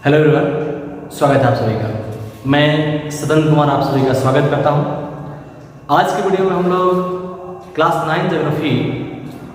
Hello everyone, स्वागत है आप सभी का। मैं सदन कुमार आप सभी का स्वागत करता हूं। आज की वीडियो में हम लोग क्लास 9 ज्योग्राफी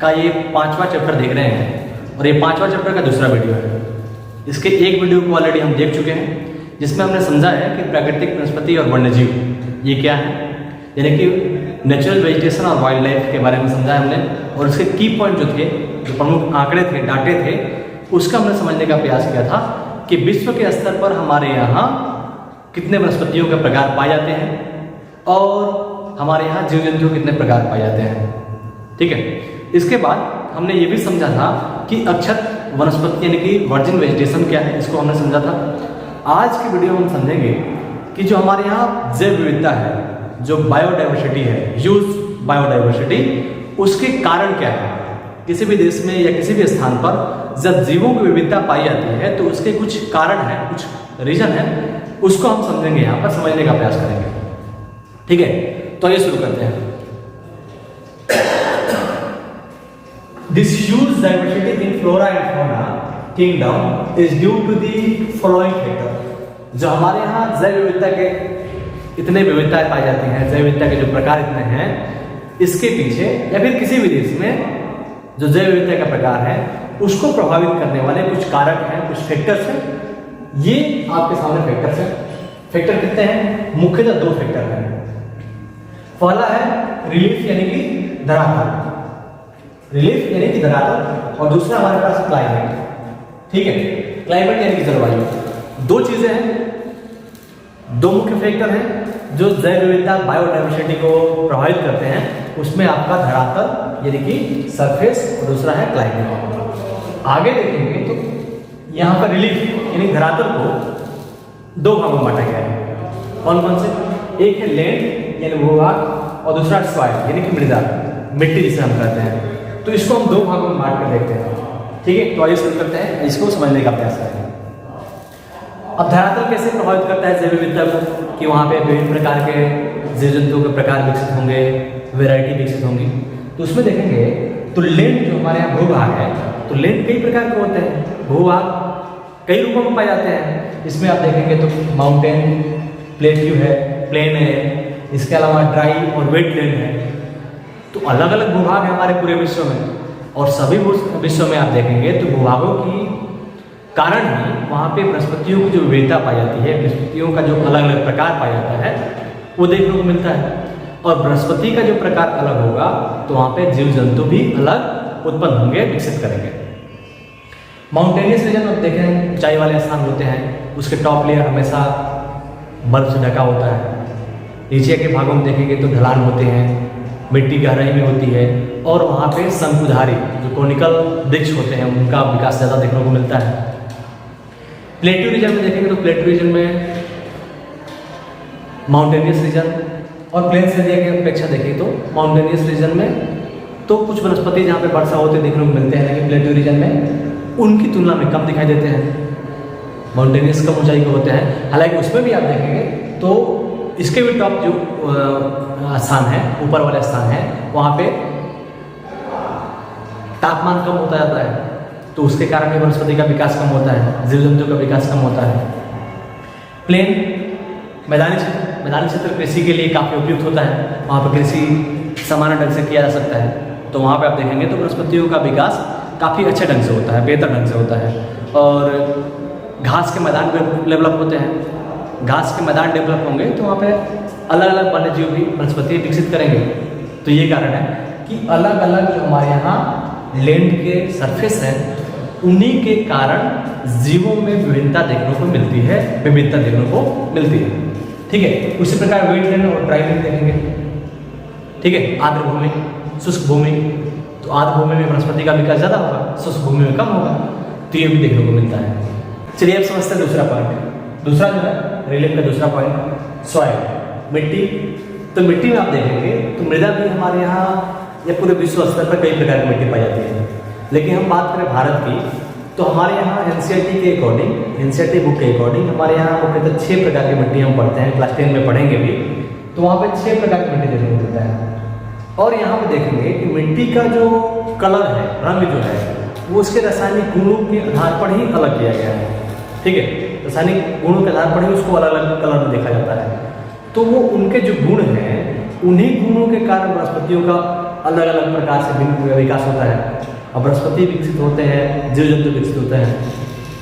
का ये 5वां चैप्टर देख रहे हैं और ये 5वां चैप्टर का दूसरा वीडियो है। इसके एक वीडियो को ऑलरेडी हम देख चुके हैं जिसमें हमने समझा है कि प्राकृतिक वनस्पति और वन्यजीव ये क्या है, यानी कि नेचुरल वेजिटेशन और वाइल्ड लाइफ के बारे में समझा है हमने। और उसके की पॉइंट जो थे, जो प्रमुख आंकड़े थे, डाटे थे, उसका हमने समझने का प्रयास किया था कि विश्व के स्तर पर हमारे यहाँ कितने वनस्पतियों के प्रकार पाए जाते हैं और हमारे यहाँ जीव जंतु कितने प्रकार पाए जाते हैं। ठीक है, इसके बाद हमने ये भी समझा था कि अक्षत वनस्पति यानी कि वर्जिन वेजिटेशन क्या है, इसको हमने समझा था। आज की वीडियो में हम समझेंगे कि जो हमारे यहाँ जैव विविधता है, जो बायोडाइवर्सिटी है, ह्यूज बायोडाइवर्सिटी, उसके कारण क्या है। किसी भी देश में या किसी भी स्थान पर जब जीवों की विविधता पाई जाती है तो उसके कुछ कारण हैं, कुछ रीजन है, उसको हम समझेंगे, यहाँ पर समझने का प्रयास करेंगे। ठीक है, तो ये शुरू करते हैं। This huge diversity in flora and fauna kingdom is due to the following factor. जो हमारे यहाँ जैव विविधता के इतने विविधताएं पाई जाती हैं, जैव विविधता के जो प्रकार इतने हैं, इसके पीछे या फिर किसी भी देश में जो जैव विविधता का प्रकार है उसको प्रभावित करने वाले कुछ कारक हैं, कुछ फैक्टर्स हैं। ये आपके सामने फैक्टर्स हैं। फैक्टर कितने हैं? मुख्यतः 2 फैक्टर हैं। पहला है रिलीफ यानी कि धरातल, रिलीफ यानी कि धरातल, और दूसरा हमारे पास क्लाइमेट। ठीक है, क्लाइमेट यानी कि जलवायु। 2 चीजें हैं, 2 मुख्य फैक्टर हैं जो जैव विविधता बायोडाइवर्सिटी को प्रभावित करते हैं। उसमें आपका धरातल यानी कि सरफेस और दूसरा है क्लाइमेट। आगे देखेंगे तो यहाँ पर रिलीफ यानी धरातल को 2 भागों में बांटा गया है। कौन कौन से? एक है लैंड यानी भूभाग और दूसरा सॉइल यानी कि मृदा, मिट्टी जिसे हम कहते हैं। तो इसको हम 2 भागों में बांट कर देखते हैं। ठीक है, तो आइए शुरू करते हैं, इसको समझने का प्रयास करेंगे। अब धरातल कैसे प्रभावित करता है जैव विविधता को, कि वहाँ पे विभिन्न प्रकार के जीव जंतुओं के प्रकार विकसित होंगे, वेराइटी विकसित होंगी। तो उसमें देखेंगे तो लैंड जो हमारे यहाँ भूभाग है, तो लैंड कई प्रकार के होते हैं। भूभाग कई रूपों में पाए जाते हैं। इसमें आप देखेंगे तो माउंटेन, प्लेट्यू है, प्लेन है, इसके अलावा ड्राई और वेट लैंड है। तो अलग अलग भूभाग है हमारे पूरे विश्व में, और सभी विश्व में आप देखेंगे तो भूभागों की कारण ही वहाँ पे वनस्पतियों की जो विविधता पाई जाती है, वनस्पतियों का जो अलग अलग प्रकार पाया जाता है वो देखने को मिलता है। और वनस्पति का जो प्रकार अलग होगा तो वहाँ पे जीव जंतु भी अलग उत्पन्न होंगे, विकसित करेंगे। माउंटेनियस रीजन में देखें, ऊंचाई वाले स्थान होते हैं, उसके टॉप लेयर हमेशा बर्फ से ढका होता है। नीचे के भागों में देखेंगे तो ढलान होते हैं, मिट्टी गहराई में होती है, और वहाँ पे शंकुधारी जो कोनिकल वृक्ष होते हैं उनका विकास ज़्यादा देखने को मिलता है। प्लेट्यू रीजन में देखेंगे तो प्लेट्यू रीजन में माउंटेनियस रीजन और प्लेन्स एरिया की अपेक्षा देखें तो माउंटेनियस रीजन में तो कुछ वनस्पति जहाँ पे वर्षा होते देखने को मिलते हैं, लेकिन प्लेट्यू रीजन में उनकी तुलना में कम दिखाई देते हैं। माउंटेनियस कम ऊंचाई के होते हैं, हालांकि उसमें भी आप देखेंगे तो इसके भी टॉप जो स्थान है, ऊपर वाले स्थान है, वहाँ पे तापमान कम होता जाता है, तो उसके कारण भी वनस्पति का विकास कम होता है, जीव जंतु का विकास कम होता है। प्लेन मैदानी क्षेत्र कृषि के लिए काफ़ी उपयुक्त होता है, वहाँ पर कृषि सामान्य ढंग से किया जा सकता है। तो वहाँ पे आप देखेंगे तो वनस्पतियों का विकास काफ़ी अच्छे ढंग से होता है, बेहतर ढंग से होता है। और घास के मैदान डेवलप होते हैं, घास के मैदान डेवलप होंगे तो वहाँ पे अलग अलग वन्यजीव भी वनस्पति विकसित करेंगे। तो ये कारण है कि अलग अलग जो हमारे यहाँ लैंड के सरफेस है, उन्हीं के कारण जीवों में विभिन्नता देखने को मिलती है, विविधता देखने को मिलती है। ठीक है, उसी प्रकार वेटलैंड और ड्राई लैंड देखेंगे। ठीक है, आर्द्र भूमि, शुष्क भूमि, तो आर्द्र भूमि में वनस्पति का विकास ज़्यादा होगा, शुष्क भूमि में कम होगा, तो ये भी देखने को मिलता है। चलिए अब समझते हैं दूसरा पॉइंट। दूसरा जो है रिलीफ का दूसरा पॉइंट, सॉइल, मिट्टी। तो मिट्टी में आप देखेंगे तो मृदा भी हमारे यहाँ या पूरे विश्व स्तर पर कई प्रकार की मिट्टी पाई जाती है। लेकिन हम बात करें भारत की, तो हमारे यहाँ एनसीईआरटी के अकॉर्डिंग, एनसीईआरटी बुक के अकॉर्डिंग हमारे यहाँ मुख्यतः 6 प्रकार की मिट्टी हम पढ़ते हैं, क्लास 10 में पढ़ेंगे भी, तो वहाँ पे 6 प्रकार की मिट्टी देखने को मिलता है। और यहाँ पे देखेंगे कि मिट्टी का जो कलर है, रंग जो है, वो उसके रासायनिक गुणों के आधार पर ही अलग किया गया है। ठीक है, रासायनिक गुणों के आधार पर ही उसको अलग अलग कलर में देखा जाता है। तो वो उनके जो गुण हैं उन्हीं गुणों के कारण वनस्पतियों का अलग अलग प्रकार से विकास होता है। अब वनस्पति विकसित होते हैं, जीव जंतु विकसित होते हैं।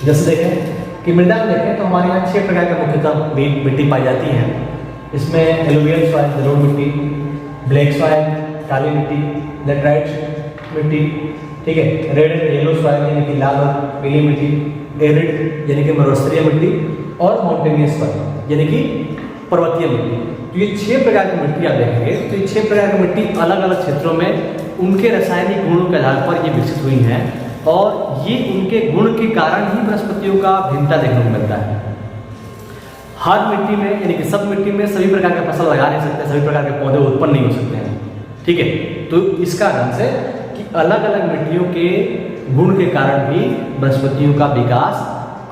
जैसे देखें कि मृदा में देखें तो हमारे यहाँ 6 प्रकार की मुख्यतः मिट्टी पाई जाती है। इसमें एलुवियल सॉइल, जलोढ़ मिट्टी, ब्लैक सॉइल, काली मिट्टी, लेटराइट मिट्टी, ठीक है, रेड एंड येलो सॉइल यानी कि लाल और पीली मिट्टी, एरिड यानी कि मरुस्थलीय मिट्टी, और माउंटेनियस सॉइल यानी कि पर्वतीय मिट्टी। तो ये 6 प्रकार की मिट्टी आप देखेंगे तो ये 6 प्रकार की मिट्टी अलग अलग क्षेत्रों में उनके रासायनिक गुणों के आधार पर ये विकसित हुई हैं और ये उनके गुण के कारण ही वनस्पतियों का भिन्नता देखने को मिलता है। हर मिट्टी में यानी कि सब मिट्टी में सभी प्रकार के फसल लगा नहीं सकते, सभी प्रकार के पौधे उत्पन्न नहीं हो सकते हैं, ठीक है। तो इस कारण से कि अलग अलग मिट्टियों के गुण के कारण भी वनस्पतियों का विकास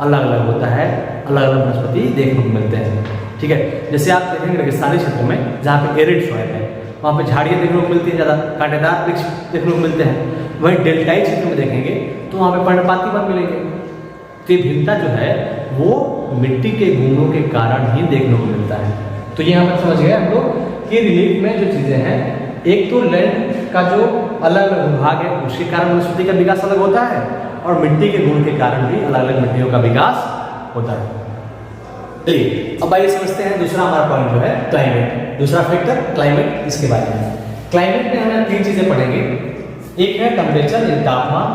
अलग अलग होता है, अलग अलग वनस्पति देखने को मिलते हैं, ठीक है। जैसे आप देखेंगे रेगिस्तानी क्षेत्र में जहाँ पे एरिड सॉइल है वहाँ पे झाड़ियाँ देखने को मिलती हैं, ज़्यादा कांटेदार वृक्ष देखने को मिलते हैं। वहीं डेल्टाई क्षेत्र में देखेंगे तो वहाँ पे पर्णपाती वन मिलेंगे। तो ये भिन्नता जो है वो मिट्टी के गुणों के कारण ही देखने को मिलता है। तो यहाँ पर समझ गए हम लोग कि रिलीफ में जो चीज़ें हैं, एक तो लैंड का जो अलग अलग विभाग है उसके कारण वनस्पति का विकास अलग होता है और मिट्टी के गुण के कारण भी अलग अलग मिट्टियों का विकास होता है। चलिए अब आइए समझते हैं दूसरा हमारा पॉइंट जो है क्लाइमेट, दूसरा फैक्टर क्लाइमेट, इसके बारे में। क्लाइमेट में हमें 3 चीजें पढ़ेंगे, एक है टेम्परेचर यानी तापमान,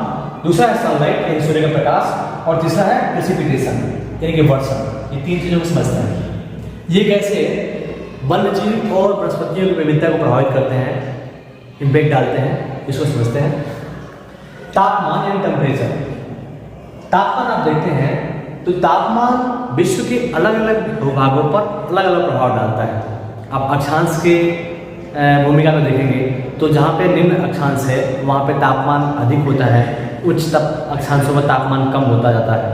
दूसरा है सनलाइट यानी सूर्य का प्रकाश, और तीसरा है प्रेसिपिटेशन यानी कि वर्षा। ये 3 चीजों को समझते हैं। ये कैसे वन्यजीव और वनस्पतियों की विविधता को प्रभावित करते हैं, इम्पैक्ट डालते हैं, इसको समझते हैं। तापमान यानी टेम्परेचर, तापमान आप देखते हैं तो तापमान विश्व के अलग अलग भूभागों पर अलग अलग प्रभाव डालता है। आप अक्षांश के भूमिका में देखेंगे तो जहाँ पे निम्न अक्षांश है वहाँ पे तापमान अधिक होता है, उच्च अक्षांशों में तापमान कम होता जाता है।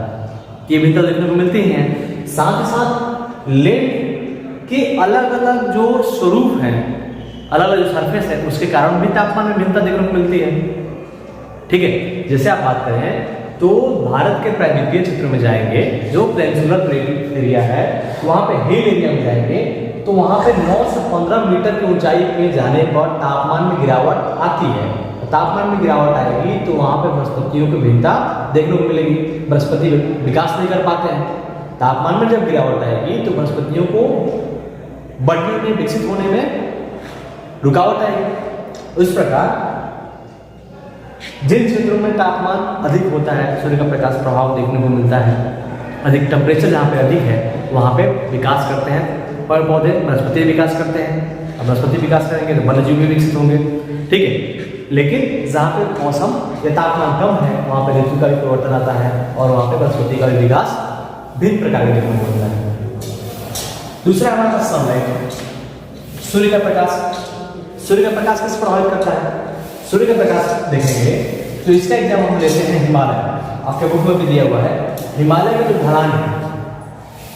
ये भिन्नता देखने को मिलती हैं। साथ ही साथ लैंड के अलग अलग जो स्वरूप हैं, अलग अलग जो सरफेस है उसके कारण भी तापमान में भिन्नता देखने को मिलती है, ठीक है। जैसे आप बात करें तो भारत के प्रायद्वीपीय क्षेत्र में जाएंगे, जो पेनिनसुलर प्लेन एरिया है वहाँ पे हिल एरिया में जाएंगे तो वहाँ पे 9 से 15 मीटर की ऊंचाई पे जाने पर तापमान में गिरावट आती है। तापमान में गिरावट आएगी तो वहाँ पे वनस्पतियों की भिन्नता देखने को मिलेगी, वनस्पति विकास नहीं कर पाते हैं। तापमान में जब गिरावट आएगी तो वनस्पतियों को बढ़ने में, विकसित होने में रुकावट आएगी। इस प्रकार जिन क्षेत्रों में तापमान अधिक होता है, सूर्य का प्रकाश प्रभाव देखने को मिलता है, अधिक टेम्परेचर जहाँ पे अधिक है वहाँ पे विकास करते हैं पेड़ पौधे, वनस्पति विकास करते हैं। अब वनस्पति विकास करेंगे तो वन्यजीव भी विकसित होंगे, ठीक है। लेकिन जहाँ पे मौसम या तापमान कम है वहाँ पे ऋतु का भी परिवर्तन आता है और वहाँ पे वनस्पति का भी विकास भिन्न प्रकार के देखने को मिलता है। दूसरा हमारे पास सनलाइट, सूर्य का प्रकाश। सूर्य का प्रकाश किस प्रभावित करता है? सूर्य का प्रकाश देखेंगे तो इसका एग्जाम हम लेते हैं हिमालय। आपके बुक में भी दिया हुआ है हिमालय की जो ढलान है,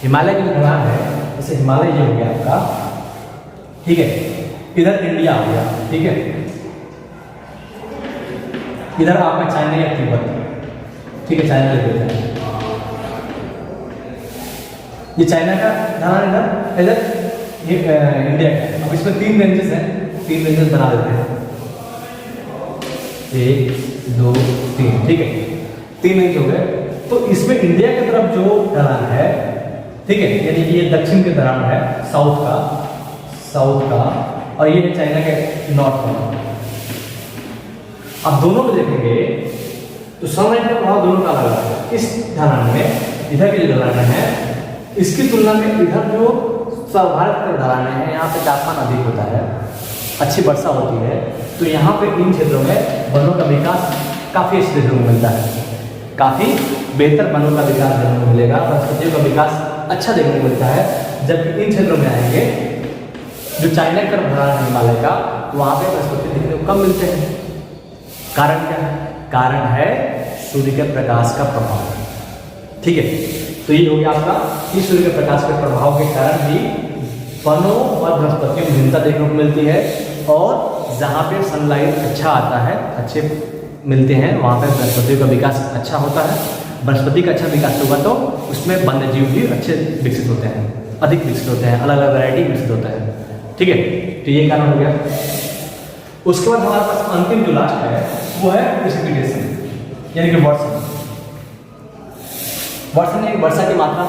हिमालय की जो ढलान है, जैसे हिमालय ये हो गया आपका, ठीक है, इधर इंडिया हो गया, ठीक है, इधर आपका चाइना या तिब्बत, ठीक है, चाइना ले लेते हैं। ये चाइना का ढलान इधर, इधर ये इंडिया का। अब इसमें 3 रेंजेस हैं, 3 रेंजेस बना देते हैं, 1 2 3, ठीक है, 3 रेंज हो गए। तो इसमें इंडिया की तरफ जो ढलान है, ठीक है, यानी कि ये दक्षिण के ढलान है, साउथ का, और ये है चाइना के नॉर्थ का। अब दोनों को देखेंगे तो सनलाइट का प्रभाव दोनों का अलग है। इस ढलान में, इधर की जो ढलान है इसकी तुलना में इधर जो भारत का ढलान है यहाँ पे तापमान अधिक होता है, अच्छी वर्षा होती है, तो यहाँ पे इन क्षेत्रों में वनों का विकास काफ़ी अच्छे देखने को मिलता है, काफ़ी बेहतर वनों का विकास देखने को मिलेगा, वनस्पतियों का विकास अच्छा देखने को मिलता है। जबकि इन क्षेत्रों में आएंगे जो चाइना का ढलान है हिमालय का, वहाँ पे वनस्पति देखने को कम मिलते हैं। कारण क्या है? कारण है सूर्य के प्रकाश का प्रभाव, ठीक है। तो ये हो गया आपका कि सूर्य के प्रकाश के प्रभाव के कारण भी वनों और वनस्पतियों में भिन्नता देखने को मिलती है, और जहाँ पे सनलाइट अच्छा आता है, अच्छे मिलते हैं, वहाँ पे वनस्पतियों का विकास अच्छा होता है। वनस्पति का अच्छा विकास होगा तो उसमें वन्य जीव भी अच्छे विकसित होते हैं, अधिक विकसित होते हैं, अलग अलग वैरायटी विकसित होता है। ठीक है, तो ये कारण हो गया। उसके बाद हमारे पास अंतिम जो लास्ट है वो है प्रेसिपिटेशन, यानी कि वर्षा। वर्षा यानी वर्षा की मात्रा।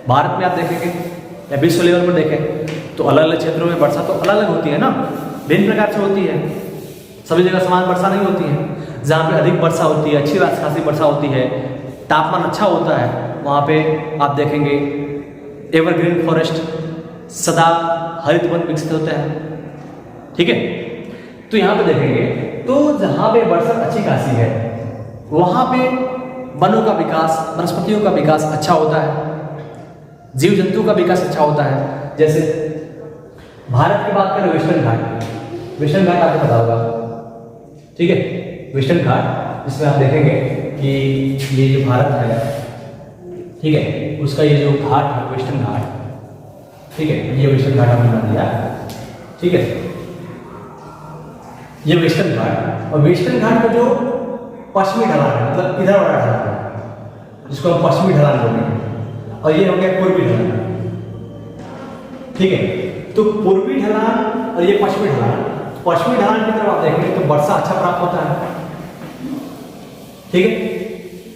भारत में आप देखेंगे या विश्व लेवल पर देखें तो अलग अलग क्षेत्रों में वर्षा तो अलग अलग होती है ना, भिन्न प्रकार से होती है, सभी जगह समान वर्षा नहीं होती है। जहाँ पे अधिक वर्षा होती है, अच्छी खासी वर्षा होती है, तापमान अच्छा होता है, वहाँ पे आप देखेंगे एवरग्रीन फॉरेस्ट, सदा हरित वन विकसित होते हैं। ठीक है, तो यहाँ पे देखेंगे तो जहाँ पे वर्षा अच्छी खासी है वहाँ पे वनों का विकास, वनस्पतियों का विकास अच्छा होता है, जीव जंतु का विकास अच्छा होता है। जैसे भारत की बात करें वेस्टर्न घाट, वेस्टर्न घाट आपको पता होगा, ठीक है, वेस्टर्न घाट, इसमें आप देखेंगे कि ये जो भारत है, ठीक है, उसका ये जो घाट है वेस्टर्न घाट, ठीक है, ये वेस्टर्न घाट हमने बना दिया, ठीक है, ये वेस्टर्न घाट। और वेस्टर्न घाट का जो पश्चिमी ढलान है, मतलब इधर वाला ढलान है जिसको हम पश्चिमी ढलान बोलेंगे, और ये हो गया पूर्वी ढलान। ठीक है, तो पूर्वी ढलान और ये पश्चिमी ढलान, पश्चिमी ढलान की तरफ आप देखेंगे तो वर्षा अच्छा प्राप्त होता है। ठीक है,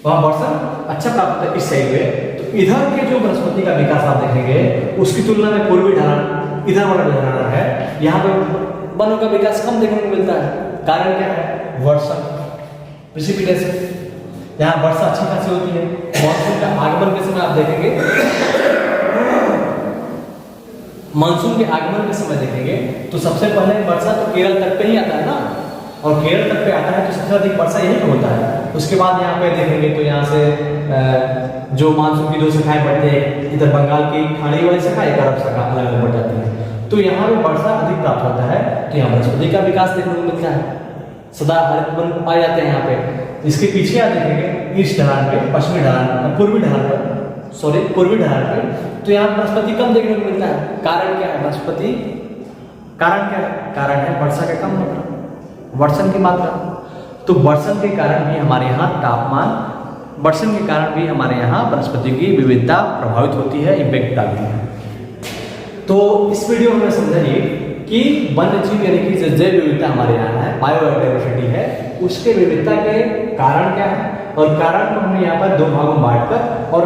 वहां वर्षा अच्छा प्राप्त होता है इस साइड में। तो इधर के जो वनस्पति का विकास आप देखेंगे उसकी तुलना में पूर्वी ढलान, इधर वाला जो ढलान है, यहाँ पे वनों का विकास कम देखने को मिलता है। कारण क्या है? वर्षा, प्रेसिपिटेशन। यहाँ वर्षा अच्छी खासी होती है। मानसून का आगमन के समय आप देखेंगे, मानसून के आगमन के समय देखेंगे तो सबसे पहले वर्षा तो केरल तक पे ही आता है ना, और केरल तक पे आता है तो सबसे अधिक वर्षा यहीं पे होता है। उसके बाद यहाँ पे देखेंगे तो यहाँ से जो मानसून की दो शाखाएं बढ़ती है, इधर बंगाल की खाड़ी वाली शाखा, एक अरब शाखा अलग अलग बढ़ जाती है, तो यहाँ पे वर्षा अधिक प्राप्त होता है। तो यहाँ वनस्पति का विकास देखने को मिलता है, सदा हरित वन पाए जाते हैं यहाँ पे। इसके पीछे आप देखेंगे ईस्ट ढलान पे, पश्चिमी ढलान, पूर्वी ढलान पर, सॉरी पूर्वी ढलान पे, तो यहाँ वनस्पति कम देखने को मिलता है। कारण क्या है? वनस्पति, कारण क्या है? कारण है वर्षा का कम मात्रा, वर्षण की मात्रा। तो वर्षण के कारण भी हमारे यहाँ तापमान, वर्षण के कारण भी हमारे यहाँ वनस्पति की विविधता प्रभावित होती है, इम्पैक्ट डालती है। तो इस वीडियो में समझिए कि वन्य जीव यानी कि जो जैव विविधता हमारे यहाँ है, बायोडाइवर्सिटी है, उसके विविधता के कारण क्या है, और कारण को हमने यहाँ पर दो भागों में बांटकर और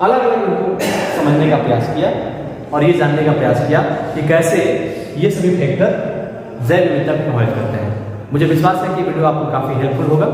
अलग अलग उनको समझने का प्रयास किया और ये जानने का प्रयास किया कि कैसे ये सभी फैक्टर जैव विविधता को प्रभावित करते हैं। मुझे विश्वास है कि वीडियो आपको काफ़ी हेल्पफुल होगा।